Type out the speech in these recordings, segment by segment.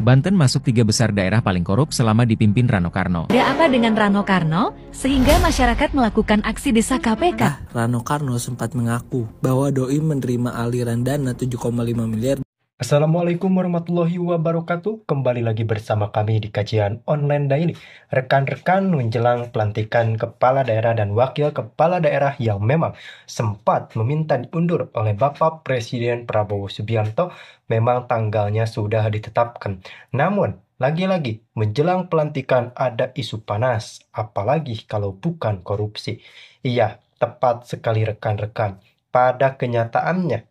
Banten masuk 3 besar daerah paling korup selama dipimpin Rano Karno. Ada apa dengan Rano Karno, sehingga masyarakat melakukan aksi desak KPK? Rano Karno sempat mengaku bahwa doi menerima aliran dana 7,5 miliar. Assalamualaikum warahmatullahi wabarakatuh. Kembali lagi bersama kami di kajian online daily. Rekan-rekan, menjelang pelantikan kepala daerah dan wakil kepala daerah yang memang sempat meminta diundur oleh Bapak Presiden Prabowo Subianto, memang tanggalnya sudah ditetapkan. Namun, lagi-lagi menjelang pelantikan ada isu panas, apalagi kalau bukan korupsi. Iya, tepat sekali rekan-rekan. Pada kenyataannya,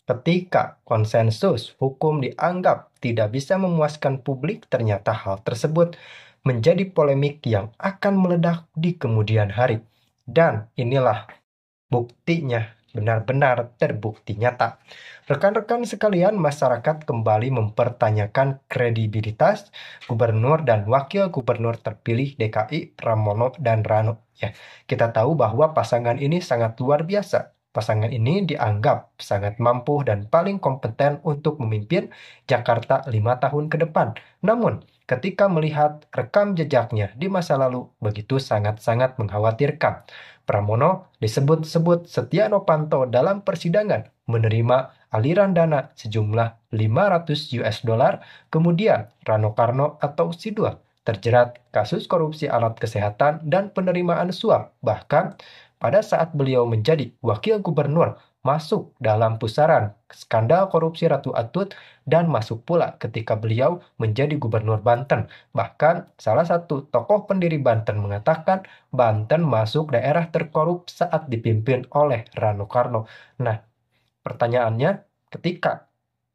ketika konsensus hukum dianggap tidak bisa memuaskan publik, ternyata hal tersebut menjadi polemik yang akan meledak di kemudian hari. Dan inilah buktinya, benar-benar terbukti nyata. Rekan-rekan sekalian, masyarakat kembali mempertanyakan kredibilitas gubernur dan wakil gubernur terpilih DKI Pramono dan Rano. Ya, kita tahu bahwa pasangan ini sangat luar biasa. Pasangan ini dianggap sangat mampu dan paling kompeten untuk memimpin Jakarta 5 tahun ke depan. Namun, ketika melihat rekam jejaknya di masa lalu, begitu sangat-sangat mengkhawatirkan. Pramono disebut-sebut Setia Novanto dalam persidangan menerima aliran dana sejumlah 500 US dollar, kemudian Rano Karno atau Sidua terjerat kasus korupsi alat kesehatan dan penerimaan suap. Bahkan pada saat beliau menjadi wakil gubernur, masuk dalam pusaran skandal korupsi Ratu Atut, dan masuk pula ketika beliau menjadi gubernur Banten. Bahkan salah satu tokoh pendiri Banten mengatakan Banten masuk daerah terkorup saat dipimpin oleh Rano Karno. Nah, pertanyaannya, ketika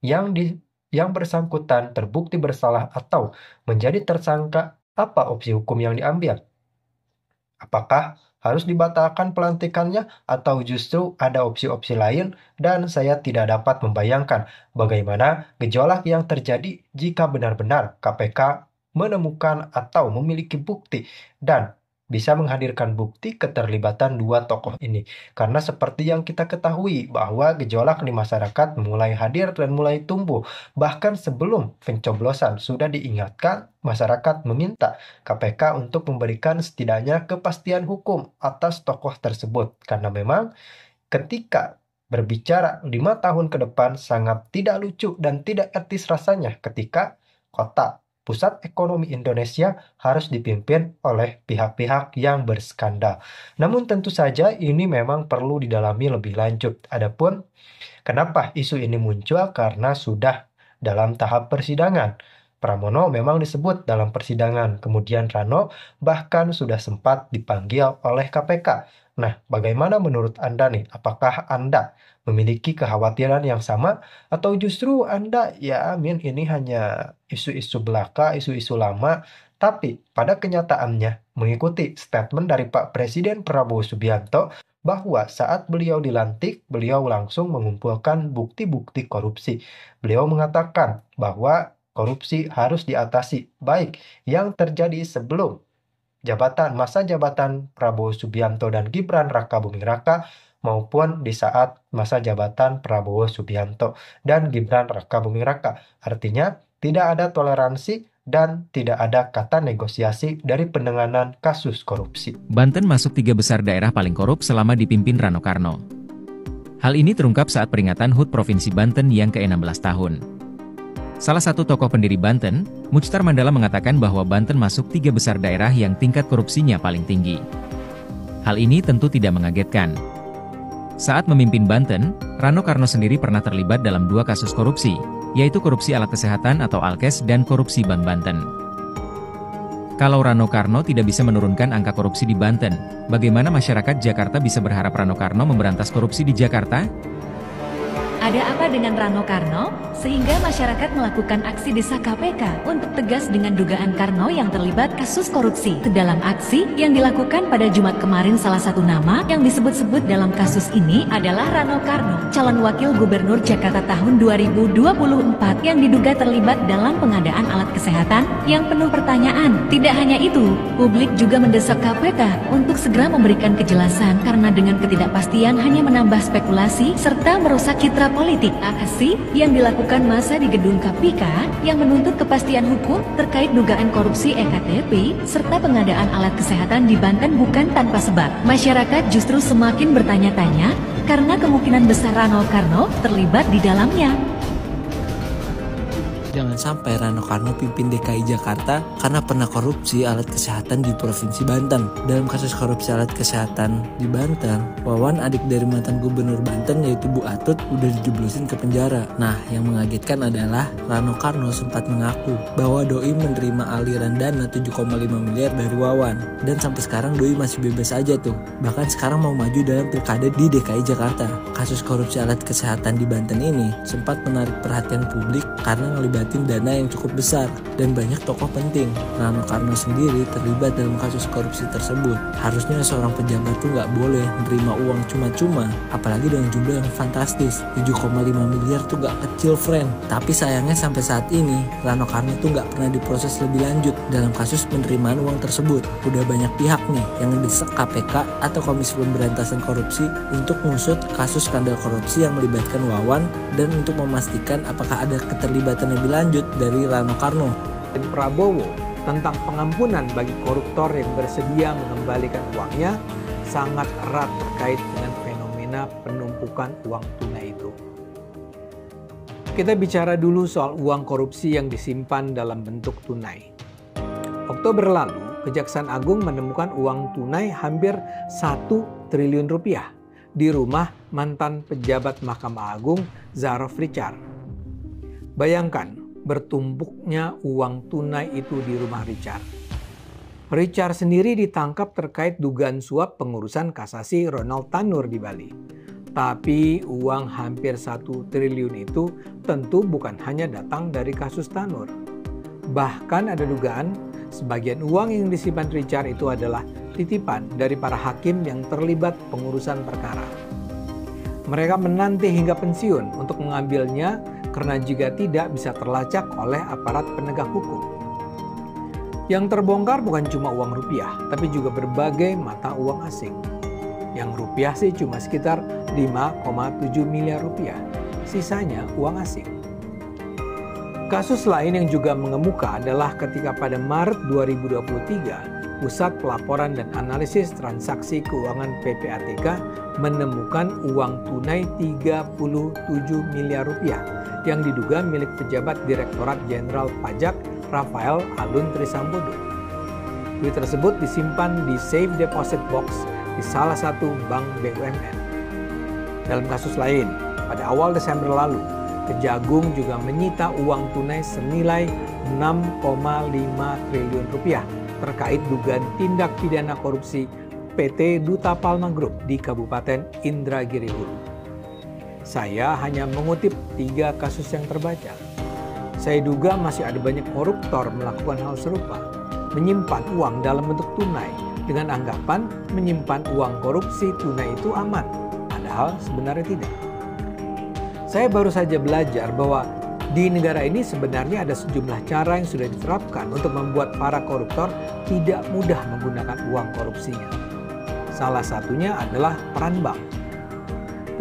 yang bersangkutan terbukti bersalah atau menjadi tersangka, apa opsi hukum yang diambil? Apakah harus dibatalkan pelantikannya atau justru ada opsi-opsi lain? Dan saya tidak dapat membayangkan bagaimana gejolak yang terjadi jika benar-benar KPK menemukan atau memiliki bukti dan bisa menghadirkan bukti keterlibatan dua tokoh ini. Karena seperti yang kita ketahui bahwa gejolak di masyarakat mulai hadir dan mulai tumbuh. Bahkan sebelum pencoblosan sudah diingatkan, masyarakat meminta KPK untuk memberikan setidaknya kepastian hukum atas tokoh tersebut. Karena memang ketika berbicara 5 tahun ke depan sangat tidak lucu dan tidak etis rasanya ketika kota pusat ekonomi Indonesia harus dipimpin oleh pihak-pihak yang berskandal. Namun tentu saja ini memang perlu didalami lebih lanjut. Adapun kenapa isu ini muncul? Karena sudah dalam tahap persidangan. Pramono memang disebut dalam persidangan, kemudian Rano bahkan sudah sempat dipanggil oleh KPK. Nah, bagaimana menurut Anda nih? Apakah Anda memiliki kekhawatiran yang sama? Atau justru Anda, ini hanya isu-isu belaka, isu-isu lama, tapi pada kenyataannya mengikuti statement dari Pak Presiden Prabowo Subianto bahwa saat beliau dilantik, beliau langsung mengumpulkan bukti-bukti korupsi. Beliau mengatakan bahwa korupsi harus diatasi, baik yang terjadi sebelum masa jabatan Prabowo Subianto dan Gibran Rakabuming Raka maupun di saat masa jabatan Prabowo Subianto dan Gibran Rakabuming Raka. Artinya tidak ada toleransi dan tidak ada kata negosiasi dari penanganan kasus korupsi. Banten masuk 3 besar daerah paling korup selama dipimpin Rano Karno. Hal ini terungkap saat peringatan HUT Provinsi Banten yang ke-16 tahun. Salah satu tokoh pendiri Banten, Muchtar Mandala, mengatakan bahwa Banten masuk 3 besar daerah yang tingkat korupsinya paling tinggi. Hal ini tentu tidak mengagetkan. Saat memimpin Banten, Rano Karno sendiri pernah terlibat dalam 2 kasus korupsi, yaitu korupsi alat kesehatan atau Alkes dan korupsi Bank Banten. Kalau Rano Karno tidak bisa menurunkan angka korupsi di Banten, bagaimana masyarakat Jakarta bisa berharap Rano Karno memberantas korupsi di Jakarta? Ada apa dengan Rano Karno, sehingga masyarakat melakukan aksi desak KPK untuk tegas dengan dugaan Karno yang terlibat kasus korupsi? Dalam aksi yang dilakukan pada Jumat kemarin, salah satu nama yang disebut-sebut dalam kasus ini adalah Rano Karno, calon wakil gubernur Jakarta tahun 2024 yang diduga terlibat dalam pengadaan alat kesehatan yang penuh pertanyaan. Tidak hanya itu, publik juga mendesak KPK untuk segera memberikan kejelasan karena dengan ketidakpastian hanya menambah spekulasi serta merusak citra politik. Aksi yang dilakukan massa di gedung KPK yang menuntut kepastian hukum terkait dugaan korupsi EKTP serta pengadaan alat kesehatan di Banten bukan tanpa sebab. Masyarakat justru semakin bertanya-tanya karena kemungkinan besar Rano Karno terlibat di dalamnya. Jangan sampai Rano Karno pimpin DKI Jakarta karena pernah korupsi alat kesehatan di Provinsi Banten. Dalam kasus korupsi alat kesehatan di Banten, Wawan, adik dari mantan gubernur Banten yaitu Bu Atut, udah dijeblosin ke penjara. Nah, yang mengagetkan adalah Rano Karno sempat mengaku bahwa Doi menerima aliran dana 7,5 miliar dari Wawan. Dan sampai sekarang Doi masih bebas aja tuh. Bahkan sekarang mau maju dalam pilkada di DKI Jakarta. Kasus korupsi alat kesehatan di Banten ini sempat menarik perhatian publik karena ngelibatin dana yang cukup besar dan banyak tokoh penting. Rano Karno sendiri terlibat dalam kasus korupsi tersebut. Harusnya seorang pejabat tuh nggak boleh menerima uang cuma-cuma, apalagi dengan jumlah yang fantastis. 7,5 miliar tuh nggak kecil, friend. Tapi sayangnya sampai saat ini Rano Karno tuh nggak pernah diproses lebih lanjut dalam kasus penerimaan uang tersebut. Udah banyak pihak nih yang mendesak KPK atau Komisi Pemberantasan Korupsi untuk mengusut kasus skandal korupsi yang melibatkan Wawan dan untuk memastikan apakah ada keterlibatan lebih lanjut dari Rano Karno. Dan Prabowo tentang pengampunan bagi koruptor yang bersedia mengembalikan uangnya sangat erat terkait dengan fenomena penumpukan uang tunai itu. Kita bicara dulu soal uang korupsi yang disimpan dalam bentuk tunai. Oktober lalu, Kejaksaan Agung menemukan uang tunai hampir 1 triliun rupiah di rumah mantan pejabat Mahkamah Agung Zaraf Richard. Bayangkan bertumpuknya uang tunai itu di rumah Richard. Richard sendiri ditangkap terkait dugaan suap pengurusan kasasi Ronald Tanur di Bali. Tapi uang hampir 1 triliun itu tentu bukan hanya datang dari kasus Tanur. Bahkan ada dugaan sebagian uang yang disimpan Richard itu adalah titipan dari para hakim yang terlibat pengurusan perkara. Mereka menanti hingga pensiun untuk mengambilnya karena jika tidak bisa terlacak oleh aparat penegak hukum. Yang terbongkar bukan cuma uang rupiah, tapi juga berbagai mata uang asing. Yang rupiah sih cuma sekitar 5,7 miliar rupiah, sisanya uang asing. Kasus lain yang juga mengemuka adalah ketika pada Maret 2023, Pusat Pelaporan dan Analisis Transaksi Keuangan PPATK menemukan uang tunai 37 miliar rupiah yang diduga milik pejabat Direktorat Jenderal Pajak Rafael Alun Trisambodo. Duit tersebut disimpan di safe deposit box di salah satu bank BUMN. Dalam kasus lain, pada awal Desember lalu, Kejagung juga menyita uang tunai senilai 6,5 triliun rupiah terkait dugaan tindak pidana korupsi PT Duta Palma Group di Kabupaten Indragiri Hulu. Saya hanya mengutip 3 kasus yang terbaca. Saya duga masih ada banyak koruptor melakukan hal serupa, menyimpan uang dalam bentuk tunai dengan anggapan menyimpan uang korupsi tunai itu aman, padahal sebenarnya tidak. Saya baru saja belajar bahwa di negara ini sebenarnya ada sejumlah cara yang sudah diterapkan untuk membuat para koruptor tidak mudah menggunakan uang korupsinya. Salah satunya adalah peran bank.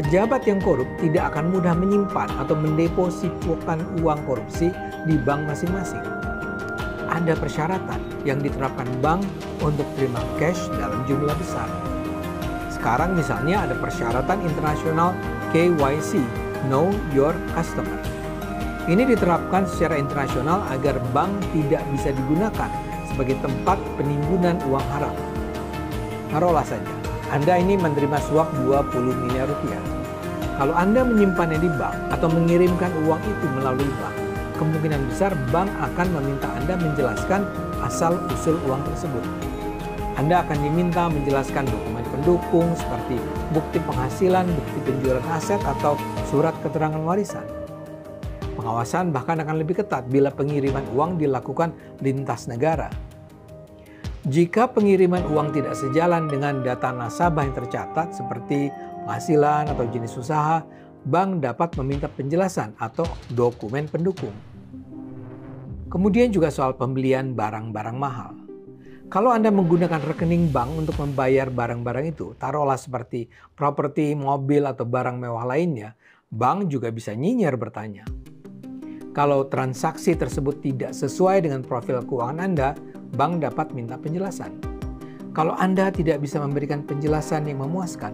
Pejabat yang korup tidak akan mudah menyimpan atau mendepositokan uang korupsi di bank masing-masing. Ada persyaratan yang diterapkan bank untuk terima cash dalam jumlah besar. Sekarang misalnya ada persyaratan internasional KYC, Know Your Customer. Ini diterapkan secara internasional agar bank tidak bisa digunakan sebagai tempat penimbunan uang haram. Taruhlah saja, Anda ini menerima suap 20 miliar rupiah. Kalau Anda menyimpannya di bank atau mengirimkan uang itu melalui bank, kemungkinan besar bank akan meminta Anda menjelaskan asal-usul uang tersebut. Anda akan diminta menjelaskan dokumen pendukung seperti bukti penghasilan, bukti penjualan aset, atau surat keterangan warisan. Pengawasan bahkan akan lebih ketat bila pengiriman uang dilakukan lintas negara. Jika pengiriman uang tidak sejalan dengan data nasabah yang tercatat seperti penghasilan atau jenis usaha, bank dapat meminta penjelasan atau dokumen pendukung. Kemudian juga soal pembelian barang-barang mahal. Kalau Anda menggunakan rekening bank untuk membayar barang-barang itu, taruhlah seperti properti, mobil, atau barang mewah lainnya, Bank juga bisa nyinyir bertanya. Kalau transaksi tersebut tidak sesuai dengan profil keuangan Anda, bank dapat minta penjelasan. Kalau Anda tidak bisa memberikan penjelasan yang memuaskan,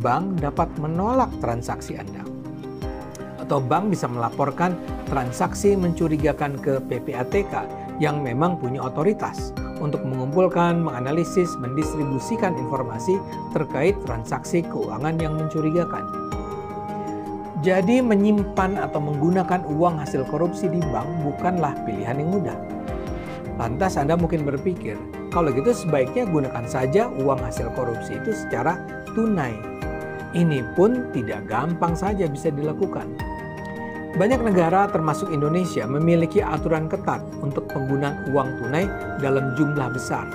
bank dapat menolak transaksi Anda. Atau bank bisa melaporkan transaksi mencurigakan ke PPATK yang memang punya otoritas untuk mengumpulkan, menganalisis, mendistribusikan informasi terkait transaksi keuangan yang mencurigakan. Jadi menyimpan atau menggunakan uang hasil korupsi di bank bukanlah pilihan yang mudah. Lantas Anda mungkin berpikir, kalau gitu sebaiknya gunakan saja uang hasil korupsi itu secara tunai. Ini pun tidak gampang saja bisa dilakukan. Banyak negara termasuk Indonesia memiliki aturan ketat untuk penggunaan uang tunai dalam jumlah besar.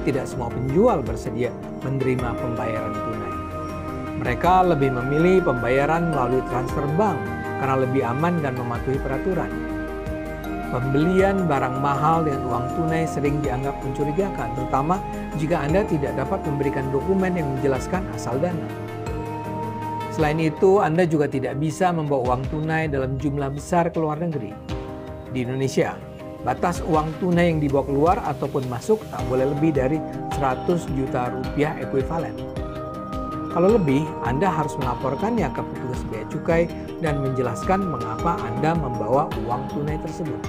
Tidak semua penjual bersedia menerima pembayaran tunai. Mereka lebih memilih pembayaran melalui transfer bank karena lebih aman dan mematuhi peraturan. Pembelian barang mahal dengan uang tunai sering dianggap mencurigakan, terutama jika Anda tidak dapat memberikan dokumen yang menjelaskan asal dana. Selain itu, Anda juga tidak bisa membawa uang tunai dalam jumlah besar ke luar negeri. Di Indonesia, batas uang tunai yang dibawa keluar ataupun masuk tak boleh lebih dari 100 juta rupiah ekuivalen. Kalau lebih, Anda harus melaporkannya ke petugas bea cukai dan menjelaskan mengapa Anda membawa uang tunai tersebut.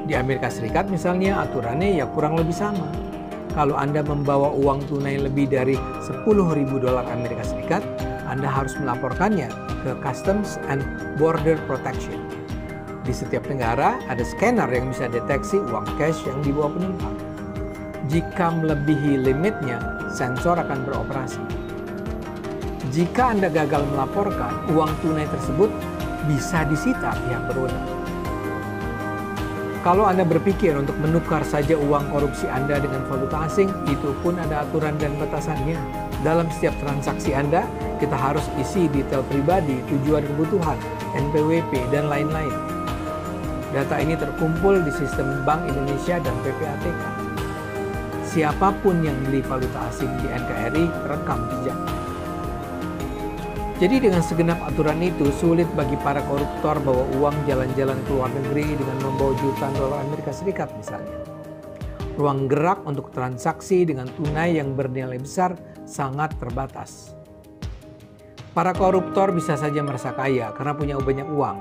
Di Amerika Serikat misalnya aturannya ya kurang lebih sama. Kalau Anda membawa uang tunai lebih dari $10.000 Amerika Serikat, Anda harus melaporkannya ke Customs and Border Protection. Di setiap negara ada scanner yang bisa deteksi uang cash yang dibawa penumpang. Jika melebihi limitnya, sensor akan beroperasi. Jika Anda gagal melaporkan, uang tunai tersebut bisa disita pihak berwenang. Kalau Anda berpikir untuk menukar saja uang korupsi Anda dengan valuta asing, itu pun ada aturan dan batasannya. Dalam setiap transaksi Anda, kita harus isi detail pribadi, tujuan kebutuhan, NPWP, dan lain-lain. Data ini terkumpul di sistem Bank Indonesia dan PPATK. Siapapun yang beli valuta asing di NKRI terekam jejaknya. Jadi dengan segenap aturan itu, sulit bagi para koruptor bawa uang jalan-jalan ke luar negeri dengan membawa jutaan dolar Amerika Serikat misalnya. Ruang gerak untuk transaksi dengan tunai yang bernilai besar sangat terbatas. Para koruptor bisa saja merasa kaya karena punya banyak uang,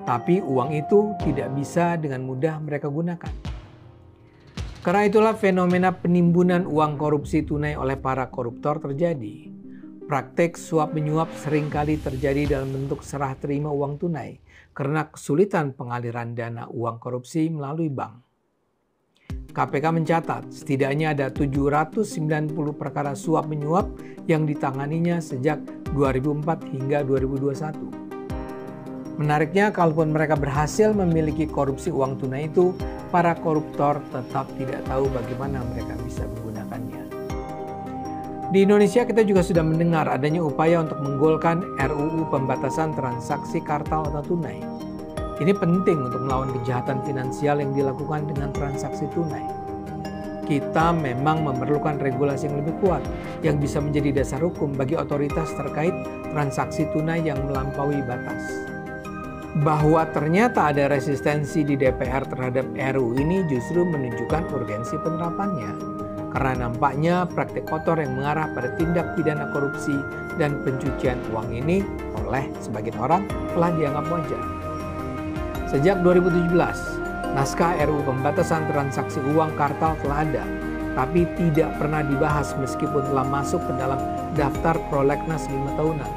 tapi uang itu tidak bisa dengan mudah mereka gunakan. Karena itulah fenomena penimbunan uang korupsi tunai oleh para koruptor terjadi. Praktek suap menyuap seringkali terjadi dalam bentuk serah terima uang tunai karena kesulitan pengaliran dana uang korupsi melalui bank. KPK mencatat setidaknya ada 790 perkara suap menyuap yang ditanganinya sejak 2004 hingga 2021. Menariknya, kalaupun mereka berhasil memiliki korupsi uang tunai itu, para koruptor tetap tidak tahu bagaimana mereka bisa menggunakannya. Di Indonesia kita juga sudah mendengar adanya upaya untuk menggolkan RUU pembatasan transaksi kartal atau tunai. Ini penting untuk melawan kejahatan finansial yang dilakukan dengan transaksi tunai. Kita memang memerlukan regulasi yang lebih kuat yang bisa menjadi dasar hukum bagi otoritas terkait transaksi tunai yang melampaui batas. Bahwa ternyata ada resistensi di DPR terhadap RUU ini justru menunjukkan urgensi penerapannya. Karena nampaknya praktik kotor yang mengarah pada tindak pidana korupsi dan pencucian uang ini oleh sebagian orang telah dianggap wajar. Sejak 2017, naskah RUU pembatasan transaksi uang kartal telah ada, tapi tidak pernah dibahas meskipun telah masuk ke dalam daftar prolegnas 5 tahunan.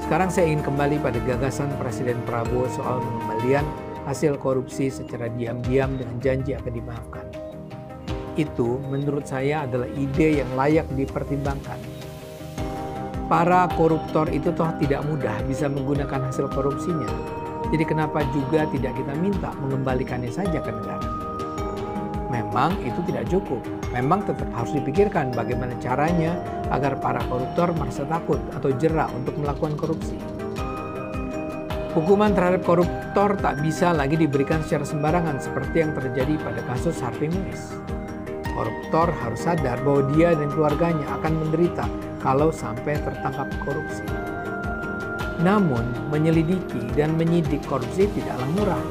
Sekarang saya ingin kembali pada gagasan Presiden Prabowo soal pengembalian hasil korupsi secara diam-diam dengan janji akan dimaafkan. Itu menurut saya adalah ide yang layak dipertimbangkan. Para koruptor itu toh tidak mudah bisa menggunakan hasil korupsinya. Jadi kenapa juga tidak kita minta mengembalikannya saja ke negara? Memang itu tidak cukup. Memang tetap harus dipikirkan bagaimana caranya agar para koruptor merasa takut atau jera untuk melakukan korupsi. Hukuman terhadap koruptor tak bisa lagi diberikan secara sembarangan seperti yang terjadi pada kasus Harvey Muiz. Koruptor harus sadar bahwa dia dan keluarganya akan menderita kalau sampai tertangkap korupsi. Namun, menyelidiki dan menyidik korupsi tidaklah murah.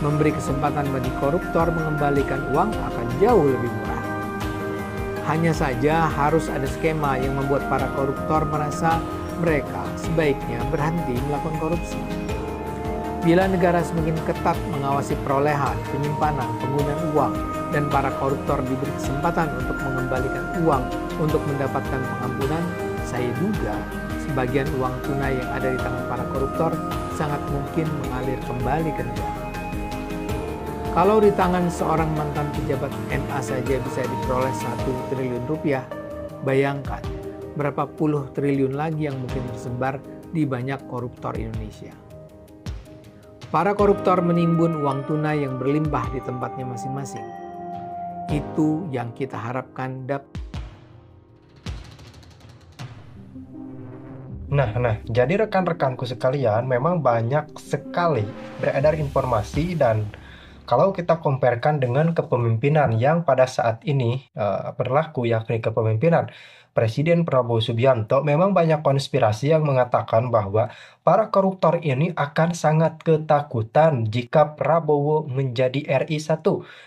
Memberi kesempatan bagi koruptor mengembalikan uang akan jauh lebih murah. Hanya saja harus ada skema yang membuat para koruptor merasa mereka sebaiknya berhenti melakukan korupsi. Bila negara semakin ketat mengawasi perolehan, penyimpanan, penggunaan uang, dan para koruptor diberi kesempatan untuk mengembalikan uang untuk mendapatkan pengampunan, saya duga sebagian uang tunai yang ada di tangan para koruptor sangat mungkin mengalir kembali ke negara. Kalau di tangan seorang mantan pejabat NA saja bisa diperoleh 1 triliun rupiah, bayangkan berapa puluh triliun lagi yang mungkin tersebar di banyak koruptor Indonesia. Para koruptor menimbun uang tunai yang berlimpah di tempatnya masing-masing. Itu yang kita harapkan Nah, jadi rekan-rekanku sekalian, memang banyak sekali beredar informasi dan kalau kita comparekan dengan kepemimpinan yang pada saat ini berlaku, yakni kepemimpinan Presiden Prabowo Subianto, memang banyak konspirasi yang mengatakan bahwa para koruptor ini akan sangat ketakutan jika Prabowo menjadi RI 1.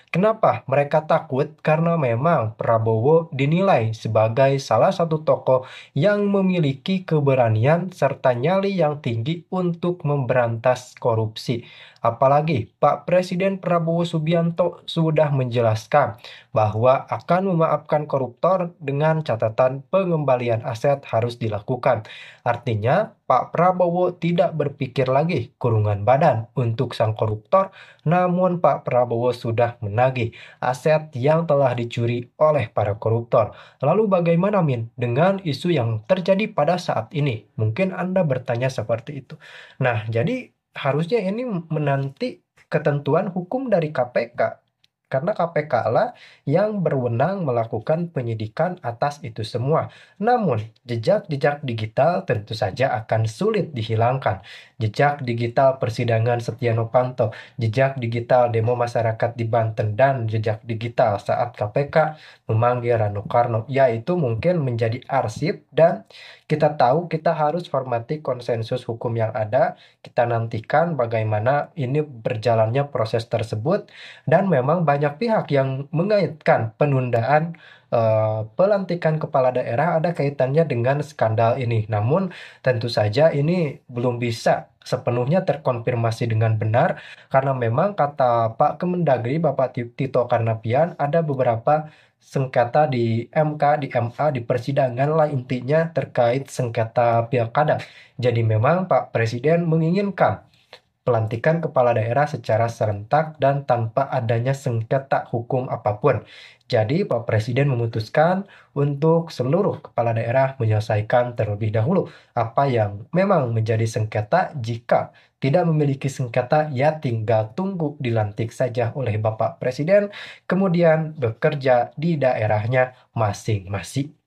Kenapa mereka takut? Karena memang Prabowo dinilai sebagai salah satu tokoh yang memiliki keberanian serta nyali yang tinggi untuk memberantas korupsi. Apalagi Pak Presiden Prabowo Subianto sudah menjelaskan bahwa akan memaafkan koruptor dengan catatan pengembalian aset harus dilakukan. Artinya, Pak Prabowo tidak berpikir lagi kurungan badan untuk sang koruptor, namun Pak Prabowo sudah menagih aset yang telah dicuri oleh para koruptor. Lalu bagaimana Min dengan isu yang terjadi pada saat ini? Mungkin Anda bertanya seperti itu. Nah, jadi harusnya ini menanti ketentuan hukum dari KPK. Karena KPK lah yang berwenang melakukan penyidikan atas itu semua. Namun, jejak-jejak digital tentu saja akan sulit dihilangkan. Jejak digital persidangan Setia Novanto, jejak digital demo masyarakat di Banten, dan jejak digital saat KPK memanggil Rano Karno, yaitu mungkin menjadi arsip dan kita tahu kita harus hormati konsensus hukum yang ada. Kita nantikan bagaimana ini berjalannya proses tersebut dan memang banyak pihak yang mengaitkan penundaan pelantikan kepala daerah ada kaitannya dengan skandal ini. Namun tentu saja ini belum bisa sepenuhnya terkonfirmasi dengan benar karena memang kata Pak Kemendagri Bapak Tito Karnavian ada beberapa sengketa di MK, di MA, di persidangan lah intinya terkait sengketa pilkada. Jadi memang Pak Presiden menginginkan pelantikan kepala daerah secara serentak dan tanpa adanya sengketa hukum apapun. Jadi Pak Presiden memutuskan untuk seluruh kepala daerah menyelesaikan terlebih dahulu apa yang memang menjadi sengketa. Jika tidak memiliki sengketa, ya tinggal tunggu dilantik saja oleh Bapak Presiden, kemudian bekerja di daerahnya masing-masing.